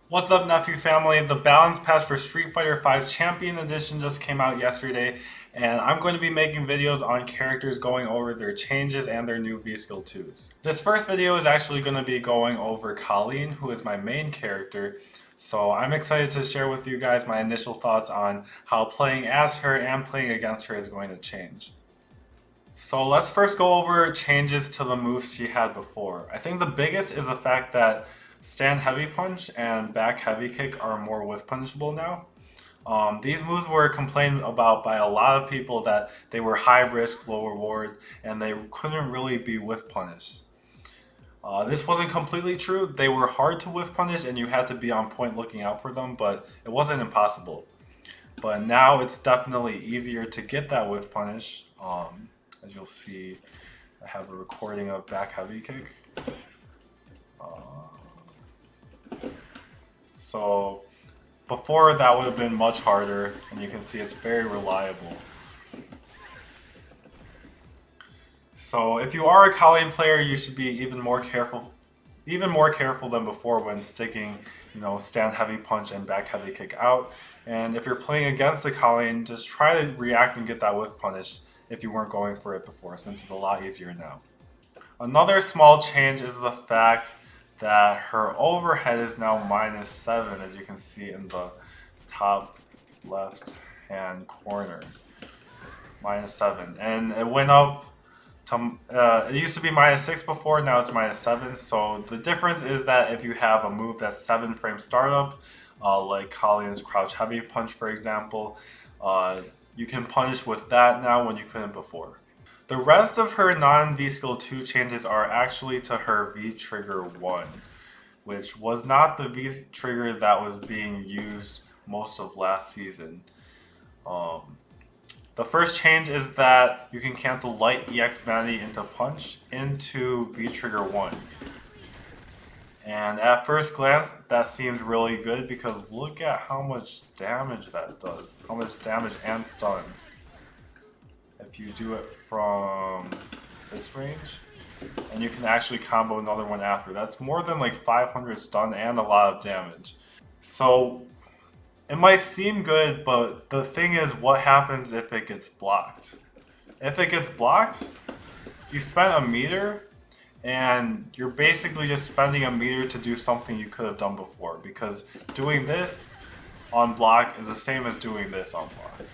What's up, Nephew family? The balance patch for Street Fighter V Champion Edition just came out yesterday, and I'm going to be making videos on characters going over their changes and their new vskill 2s. This first video is actually going to be going over Kolin, who is my main character, so I'm excited to share with you guys my initial thoughts on how playing as her and playing against her is going to change. So let's first go over changes to the moves she had before. I think the biggest is the fact that stand heavy punch and back heavy kick are more whiff punishable now. These moves were complained about by a lot of people that they were high risk, low reward, and they couldn't really be whiff punished. This wasn't completely true. They were hard to whiff punish and you had to be on point looking out for them, but it wasn't impossible. But now it's definitely easier to get that whiff punish. As you'll see, I have a recording of back heavy kick. So before that would have been much harder, and you can see it's very reliable. So if you are a Kolin player, you should be even more careful than before when sticking, stand heavy punch and back heavy kick out. And if you're playing against a Kolin, just try to react and get that whiff punish if you weren't going for it before, since it's a lot easier now. Another small change is the fact that her overhead is now -7, as you can see in the top left hand corner. -7. And it went up to, it used to be -6 before, now it's -7. So the difference is that if you have a move that's 7-frame startup, like Kolin's crouch heavy punch, for example, you can punish with that now when you couldn't before. The rest of her non-V-Skill 2 changes are actually to her V-Trigger 1, which was not the V-Trigger that was being used most of last season. The first change is that you can cancel Light EX Vanity into Punch into V-Trigger 1. And at first glance, that seems really good because look at how much damage that does. How much damage and stun. If you do it from this range, and you can actually combo another one after. That's more than like 500 stun and a lot of damage. So it might seem good, but the thing is, what happens if it gets blocked? If it gets blocked, you spent a meter, and you're basically just spending a meter to do something you could have done before, because doing this on block is the same as doing this on block,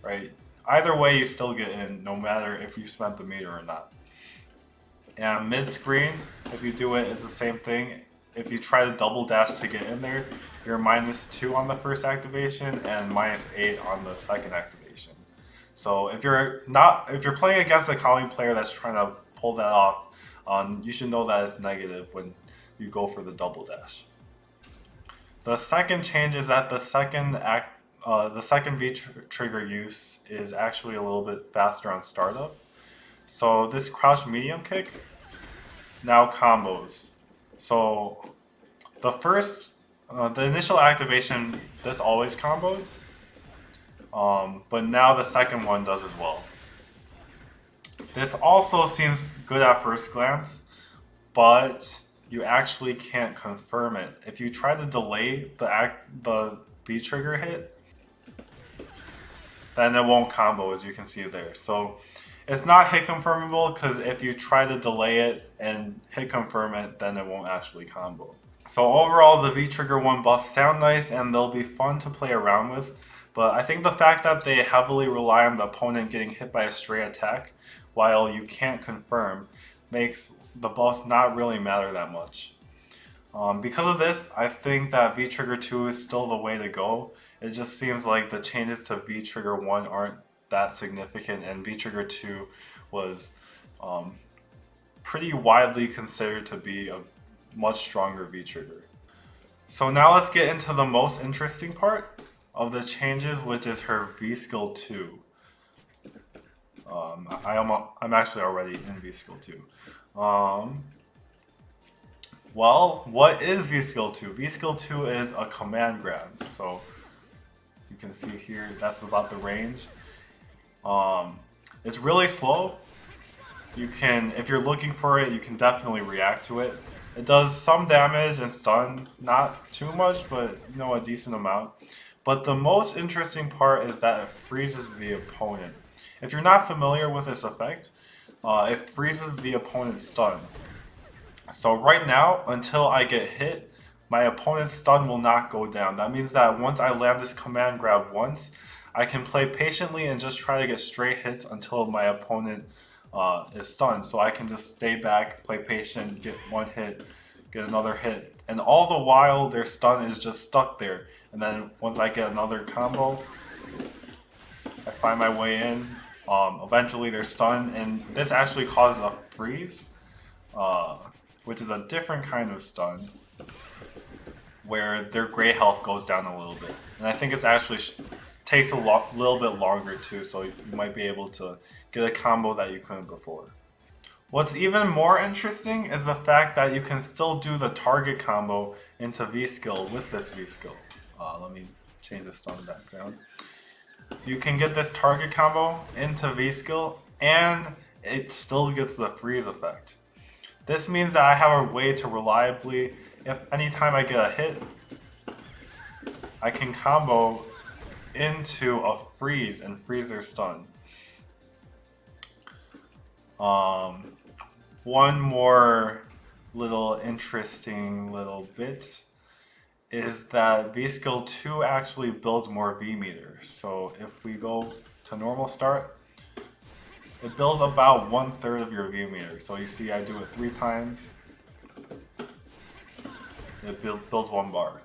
right? Either way, you still get in, no matter if you spent the meter or not. And mid-screen, if you do it, it's the same thing. If you try to double dash to get in there, you're -2 on the first activation and -8 on the second activation. So if you're playing against a Kolin player that's trying to pull that off, you should know that it's negative when you go for the double dash. The second change is that the second V-trigger use is actually a little bit faster on startup. So this crouch medium kick now combos. So the initial activation, this always comboed, but now the second one does as well. This also seems good at first glance, but you actually can't confirm it. If you try to delay the V trigger hit, then it won't combo, as you can see there. So it's not hit confirmable because if you try to delay it and hit confirm it, then it won't actually combo. So overall, the V-Trigger 1 buffs sound nice and they'll be fun to play around with, but I think the fact that they heavily rely on the opponent getting hit by a stray attack while you can't confirm makes the buffs not really matter that much. Because of this, I think that V-Trigger 2 is still the way to go. It just seems like the changes to V-Trigger 1 aren't that significant, and V-Trigger 2 was pretty widely considered to be a much stronger V-Trigger. So now let's get into the most interesting part of the changes, which is her V-Skill 2. I'm actually already in V-Skill 2. Well, what is V-Skill 2? V-Skill 2 is a command grab. So you can see here, that's about the range. It's really slow. You can, if you're looking for it, you can definitely react to it. It does some damage and stun, not too much, but you know, a decent amount. But the most interesting part is that it freezes the opponent. If you're not familiar with this effect, it freezes the opponent's stun. So right now, until I get hit, my opponent's stun will not go down. That means that once I land this command grab once, I can play patiently and just try to get straight hits until my opponent is stunned. So I can just stay back, play patient, get one hit, get another hit. And all the while, their stun is just stuck there. And then once I get another combo, I find my way in. Eventually they're stunned, and this actually causes a freeze, which is a different kind of stun, where their gray health goes down a little bit. And I think it's actually takes a little bit longer too, so you might be able to get a combo that you couldn't before. What's even more interesting is the fact that you can still do the target combo into V-skill with this V-skill. Let me change the stun background. You can get this target combo into V-skill and it still gets the freeze effect. This means that I have a way to reliably, if anytime I get a hit, I can combo into a freeze and freeze their stun. One more little interesting little bit is that V-skill 2 actually builds more V meter. So if we go to normal start, it builds about 1/3 of your V meter. So you see I do it 3 times, it builds 1 bar.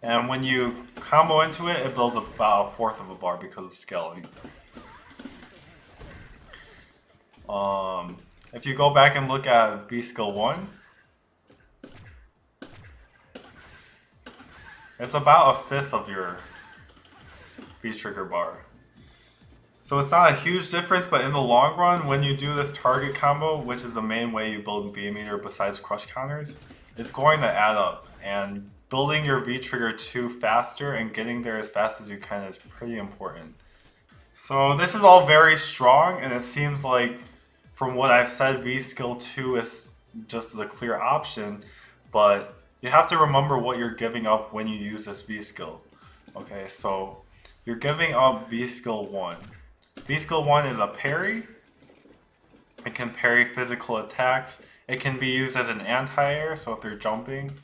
And when you combo into it, it builds about 1/4 of a bar because of scaling. If you go back and look at V-skill 1, it's about 1/5 of your V-trigger bar. So it's not a huge difference, but in the long run, when you do this target combo, which is the main way you build V meter besides crush counters, it's going to add up. And building your V-trigger 2 faster and getting there as fast as you can is pretty important. So this is all very strong, and it seems like from what I've said, V-skill 2 is just the clear option, but you have to remember what you're giving up when you use this V-skill. Okay, so you're giving up V-skill 1. V-skill 1 is a parry. It can parry physical attacks. It can be used as an anti-air, so if they're jumping.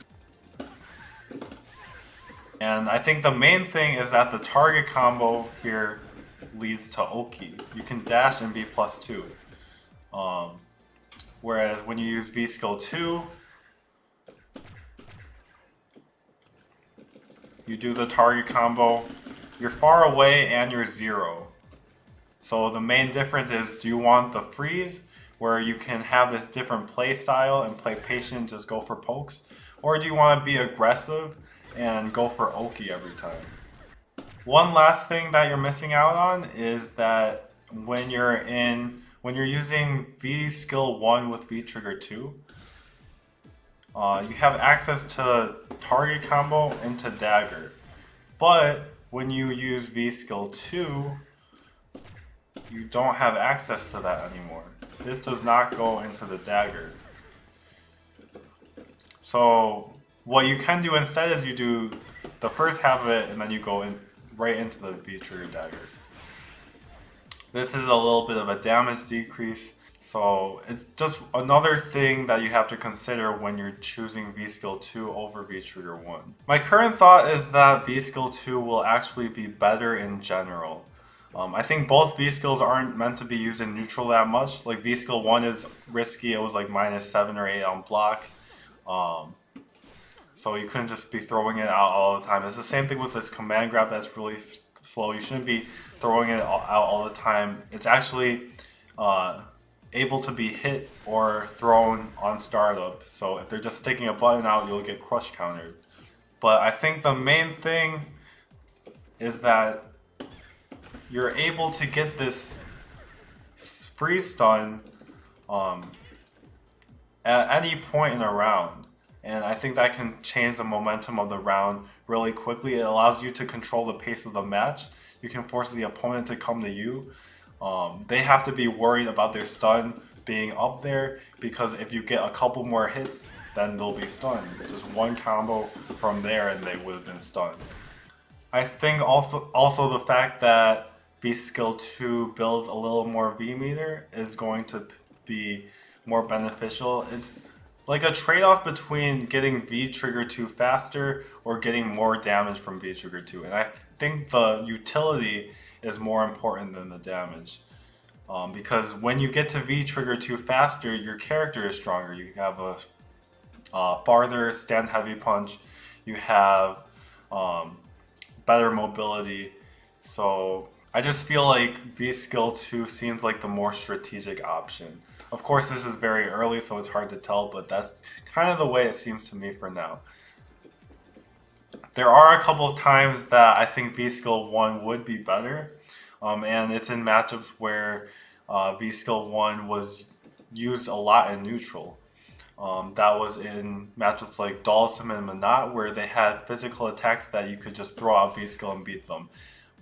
And I think the main thing is that the target combo here leads to Oki. You can dash and be +2. Whereas when you use V-skill 2, you do the target combo, you're far away and you're 0. So the main difference is, do you want the freeze, where you can have this different play style and play patient, just go for pokes? Or do you want to be aggressive and go for Oki every time? One last thing that you're missing out on is that when you're using V-skill 1 with V-trigger 2, you have access to target combo into dagger. But when you use V-skill 2, you don't have access to that anymore. This does not go into the dagger. So what you can do instead is you do the first half of it and then you go in right into the V-trigger dagger. This is a little bit of a damage decrease, so it's just another thing that you have to consider when you're choosing V-skill 2 over V-trigger 1. My current thought is that V-skill 2 will actually be better in general. I think both V-skills aren't meant to be used in neutral that much. Like V-skill 1 is risky, it was like -7 or 8 on block. So you couldn't just be throwing it out all the time. It's the same thing with this command grab that's really slow. You shouldn't be throwing it out all the time. It's actually able to be hit or thrown on startup. So if they're just sticking a button out, you'll get crush countered. But I think the main thing is that you're able to get this freeze stun at any point in a round. And I think that can change the momentum of the round really quickly. It allows you to control the pace of the match. You can force the opponent to come to you. They have to be worried about their stun being up there, because if you get a couple more hits then they'll be stunned. Just one combo from there and they would have been stunned. I think also the fact that vskill 2 builds a little more V meter is going to be more beneficial. It's like a trade-off between getting V trigger 2 faster or getting more damage from V trigger 2. And I think the utility is more important than the damage. Because when you get to V trigger 2 faster, your character is stronger. You have a farther stand heavy punch. You have better mobility. So I just feel like vskill 2 seems like the more strategic option. Of course, this is very early, so it's hard to tell, but that's kind of the way it seems to me for now. There are a couple of times that I think vskill 1 would be better, and it's in matchups where vskill 1 was used a lot in neutral. That was in matchups like Dalsim and Manat, where they had physical attacks that you could just throw out vskill and beat them.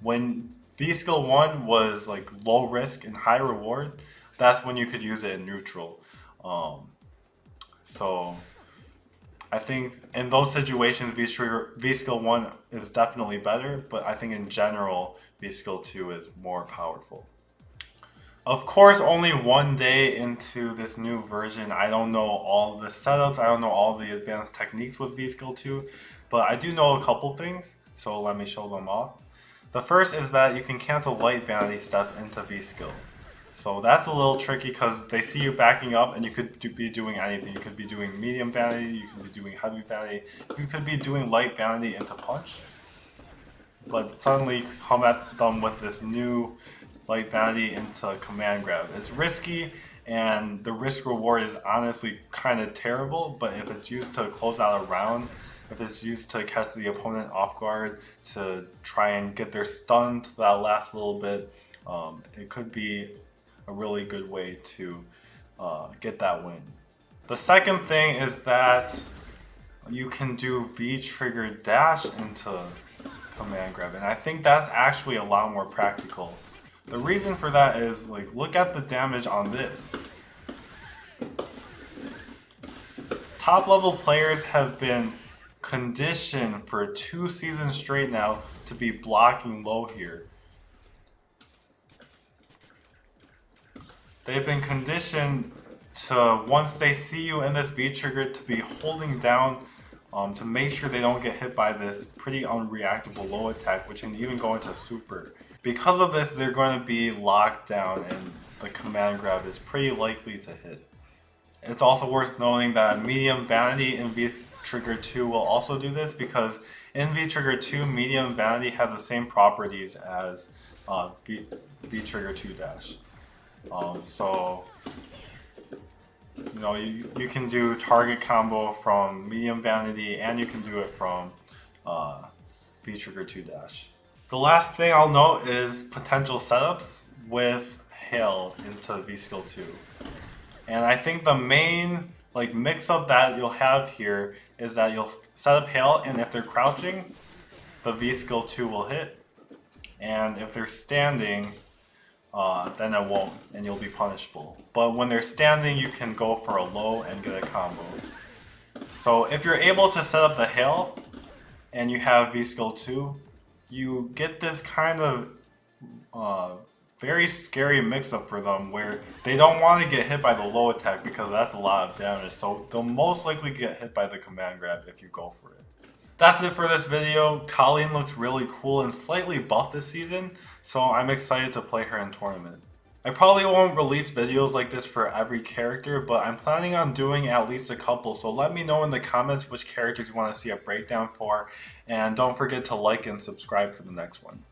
When vskill 1 was like low risk and high reward, that's when you could use it in neutral. So I think in those situations, vskill 1 is definitely better, but I think in general, vskill 2 is more powerful. Of course, only one day into this new version, I don't know all the setups, I don't know all the advanced techniques with vskill 2, but I do know a couple things, so let me show them off. The first is that you can cancel light vanity step into vskill. So that's a little tricky because they see you backing up and you could be doing anything. You could be doing medium vanity, you could be doing heavy vanity, you could be doing light vanity into punch. But suddenly come at them with this new light vanity into command grab. It's risky and the risk reward is honestly kind of terrible, but if it's used to close out a round, if it's used to catch the opponent off guard, to try and get their stun to that last little bit, it could be a really good way to get that win. The second thing is that you can do V trigger dash into command grab, and I think that's actually a lot more practical. The reason for that is, like, look at the damage on this. Top level players have been conditioned for 2 seasons straight now to be blocking low here. They've been conditioned to, once they see you in this V trigger, to be holding down to make sure they don't get hit by this pretty unreactable low attack, which can even go into super. Because of this, they're going to be locked down and the command grab is pretty likely to hit. It's also worth noting that medium vanity in V trigger 2 will also do this, because in V trigger 2, medium vanity has the same properties as V trigger 2 dash. So, you know, you can do target combo from medium vanity and you can do it from V trigger 2 dash. The last thing I'll note is potential setups with Hail into vskill 2. And I think the main mix up that you'll have here is that you'll set up Hail, and if they're crouching, the vskill 2 will hit. And if they're standing, then it won't, and you'll be punishable. But when they're standing, you can go for a low and get a combo. So if you're able to set up the Hail, and you have vskill 2, you get this kind of very scary mix-up for them where they don't want to get hit by the low attack because that's a lot of damage. So they'll most likely get hit by the command grab if you go for it. That's it for this video. Kolin looks really cool and slightly buffed this season, so I'm excited to play her in tournament. I probably won't release videos like this for every character, but I'm planning on doing at least a couple, so let me know in the comments which characters you want to see a breakdown for, and don't forget to like and subscribe for the next one.